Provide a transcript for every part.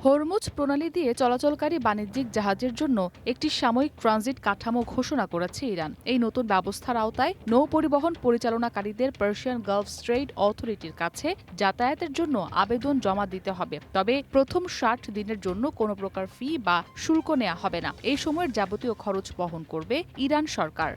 Hormuz প্রণালী দিয়ে চলাচলকারী বাণিজ্যিক জাহাজের জন্য একটি সাময়িক ট্রানজিট কাঠামো ঘোষণা করেছে ইরান। এই নতুন ব্যবস্থার আওতায় নৌ পরিবহন পরিচালনাকারীদের পার্সিয়ান গালফ স্ট্রেইট অথরিটির কাছে যাতায়াতের জন্য আবেদন জমা দিতে হবে। তবে প্রথম ৬০ দিনের জন্য কোনো প্রকার ফি বা শুল্ক নেওয়া হবে না। এই সময়ের যাবতীয় খরচ বহন করবে ইরান সরকার।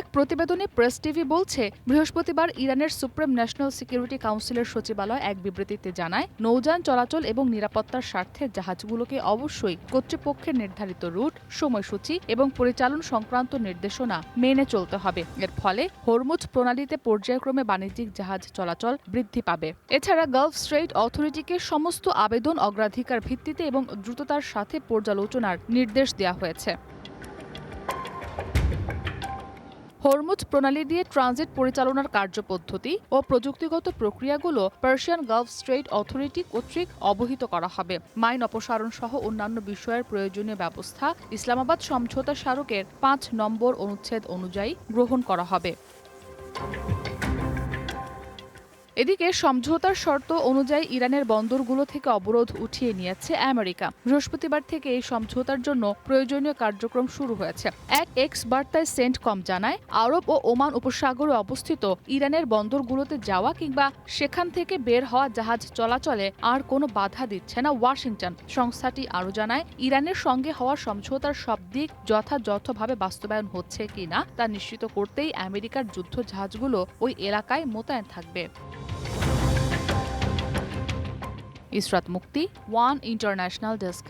এক প্রতিবেদনে প্রেস টিভি বলছে, বৃহস্পতিবার ইরানের সুপ্রিম ন্যাশনাল সিকিউরিটি কাউন্সিলের সচিবালয় এক বিবৃতিতে জানায়, নৌযান চলাচল এবং নিরাপত্তার স্বার্থে জাহাজগুলোকে অবশ্যই কর্তৃপক্ষের নির্ধারিত রুট, সময়সূচি এবং পরিচালন সংক্রান্ত নির্দেশনা মেনে চলতে হবে। এর ফলে হরমুজ প্রণালীতে পর্যায়ক্রমে বাণিজ্যিক জাহাজ চলাচল বৃদ্ধি পাবে। এছাড়া গালফ স্ট্রেইট অথরিটিকে সমস্ত আবেদন অগ্রাধিকার ভিত্তিতে এবং দ্রুততার সাথে পর্যালোচনার নির্দেশ দেওয়া হয়েছে। হরমুজ প্রণালী দিয়ে ট্রানজিট পরিচালনার কার্যপদ্ধতি ও প্রযুক্তিগত প্রক্রিয়াগুলো পার্সিয়ান গালফ স্ট্রেইট অথরিটি কর্তৃক অবহিত করা হবে। মাইন অপসারণ সহ অন্যান্য বিষয়ের প্রয়োজনীয় ব্যবস্থা ইসলামাবাদ সমঝোতা স্মারকের ৫ নম্বর অনুচ্ছেদ অনুযায়ী গ্রহণ করা হবে। এদিকে সমঝোতার শর্ত অনুযায়ী ইরানের বন্দরগুলো থেকে অবরোধ উঠিয়ে নিয়েছে আমেরিকা। বৃহস্পতিবার থেকে এই সমঝোতার জন্য প্রয়োজনীয় কার্যক্রম শুরু হয়েছে। এক এক্স বার্তায় সেন্টকম জানায়, আরব ও ওমান উপসাগরে অবস্থিত ইরানের বন্দরগুলোতে যাওয়া কিংবা সেখান থেকে বের হওয়া জাহাজ চলাচলে আর কোনো বাধা দিচ্ছে না ওয়াশিংটন। সংস্থাটি আরও জানায়, ইরানের সঙ্গে হওয়া সমঝোতার সব দিক যথাযথভাবে বাস্তবায়ন হচ্ছে কিনা তা নিশ্চিত করতেই আমেরিকার যুদ্ধ জাহাজগুলো ওই এলাকায় মোতায়েন থাকবে। ইসরাত মুক্তি, ওয়ান ইন্টারন্যাশনাল ডেস্ক।